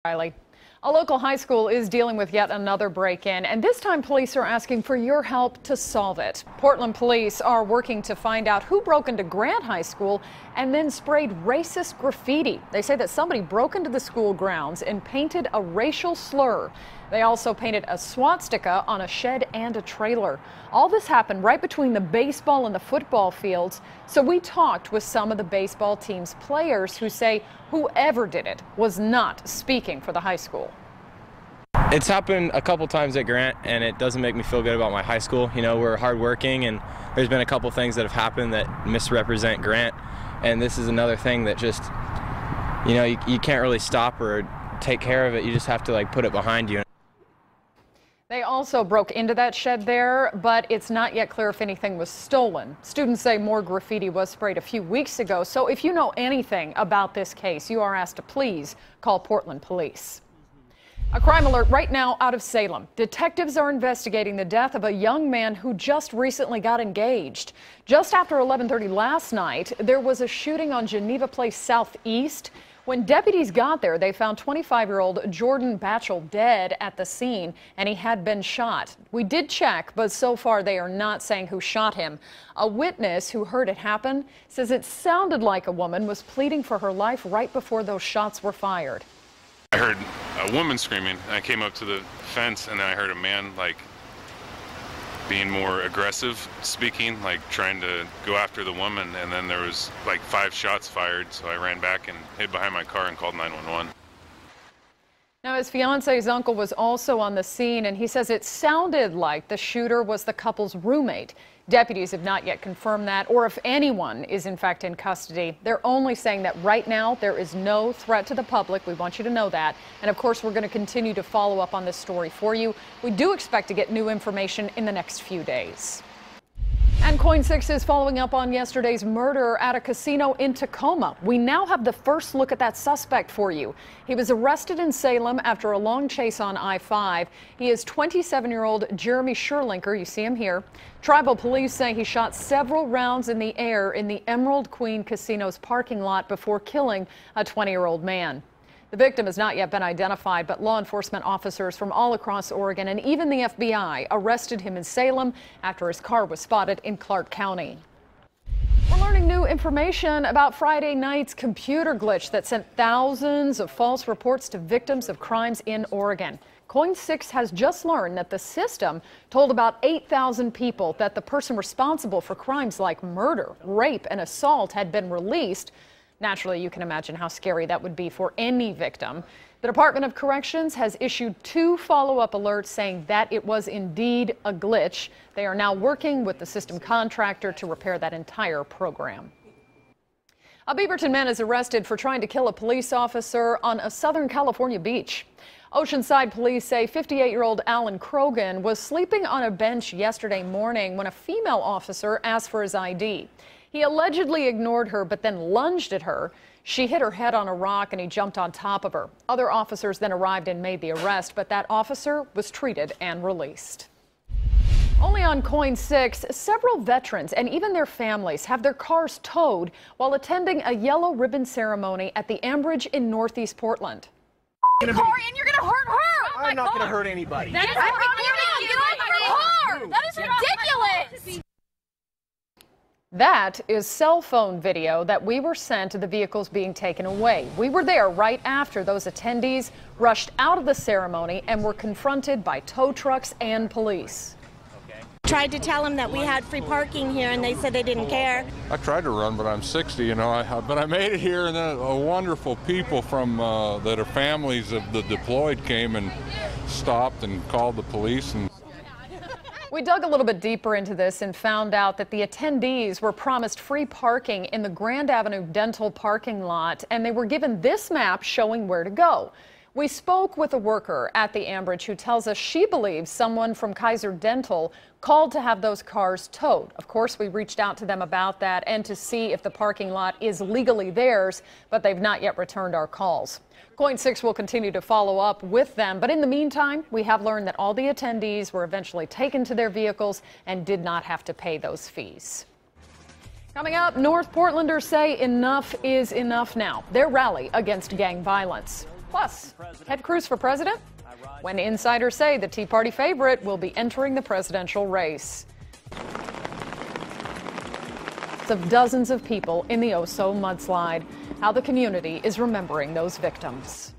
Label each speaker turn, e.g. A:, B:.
A: Riley. A local high school is dealing with yet another break-in, and this time police are asking for your help to solve it. Portland police are working to find out who broke into Grant High School and then sprayed racist graffiti. They say that somebody broke into the school grounds and painted a racial slur. They also painted a swastika on a shed and a trailer. All this happened right between the baseball and the football fields. So we talked with some of the baseball team's players who say whoever did it was not speaking for the high school.
B: It's happened a couple times at Grant, and it doesn't make me feel good about my high school. You know, we're hardworking, and there's been a couple things that have happened that misrepresent Grant, and this is another thing that just, you know, you can't really stop or take care of it. You just have to put it behind you.
A: They also broke into that shed there, but it's not yet clear if anything was stolen. Students say more graffiti was sprayed a few weeks ago, so if you know anything about this case, you are asked to please call Portland Police. A crime alert right now out of Salem. Detectives are investigating the death of a young man who just recently got engaged. Just after 11:30 last night, there was a shooting on Geneva Place Southeast. When deputies got there, they found 25-year-old Jordan Batchel dead at the scene, and he had been shot. We did check, but so far they are not saying who shot him. A witness who heard it happen says it sounded like a woman was pleading for her life right before those shots were fired.
C: I heard a woman screaming. I came up to the fence, and then I heard a man being more aggressive, speaking, trying to go after the woman, and then there was 5 shots fired, so I ran back and hid behind my car and called 911.
A: Now, his fiance's uncle was also on the scene, and he says it sounded like the shooter was the couple's roommate. Deputies have not yet confirmed that, or if anyone is in fact in custody. They're only saying that right now there is no threat to the public. We want you to know that. And of course, we're going to continue to follow up on this story for you. We do expect to get new information in the next few days. And KOIN 6 is following up on yesterday's murder at a casino in Tacoma. We now have the first look at that suspect for you. He was arrested in Salem after a long chase on I-5. He is 27-year-old Jeremy Sherlinker. You see him here. Tribal police say he shot several rounds in the air in the Emerald Queen Casino's parking lot before killing a 20-year-old man. The victim has not yet been identified, but law enforcement officers from all across Oregon and even the FBI arrested him in Salem after his car was spotted in Clark County. We're learning new information about Friday night's computer glitch that sent thousands of false reports to victims of crimes in Oregon. KOIN 6 has just learned that the system told about 8,000 people that the person responsible for crimes like murder, rape, and assault had been released. Naturally, you can imagine how scary that would be for any victim. The Department of Corrections has issued 2 follow-up alerts saying that it was indeed a glitch. They are now working with the system contractor to repair that entire program. A Beaverton man is arrested for trying to kill a police officer on a Southern California beach. Oceanside police say 58-year-old Alan Krogan was sleeping on a bench yesterday morning when a female officer asked for his ID. He allegedly ignored her, but then lunged at her. She hit her head on a rock, and he jumped on top of her. Other officers then arrived and made the arrest, but that officer was treated and released. Only on KOIN 6, several veterans and even their families have their cars towed while attending a yellow ribbon ceremony at the Ambridge in Northeast Portland.
D: Car and you're gonna hurt her!
E: I'm not gonna hurt anybody.
D: That is ridiculous!
A: That is cell phone video that we were sent of the vehicles being taken away. We were there right after those attendees rushed out of the ceremony and were confronted by tow trucks and police.
F: Tried to tell them that we had free parking here, and they said they didn't care.
G: I tried to run, but I'm 60, you know, but I made it here, and then a wonderful people from that are families of the deployed came and stopped and called the police. And
A: we dug a little bit deeper into this and found out that the attendees were promised free parking in the Grand Avenue Dental parking lot, and they were given this map showing where to go. We spoke with a worker at the Ambridge who tells us she believes someone from Kaiser Dental called to have those cars towed. Of course, we reached out to them about that and to see if the parking lot is legally theirs, but they've not yet returned our calls. KOIN 6 will continue to follow up with them, but in the meantime, we have learned that all the attendees were eventually taken to their vehicles and did not have to pay those fees. Coming up, North Portlanders say enough is enough now. Their rally against gang violence. Plus, Ted Cruz for president? When insiders say the Tea Party favorite will be entering the presidential race. Of dozens of people in the Oso mudslide, how the community is remembering those victims.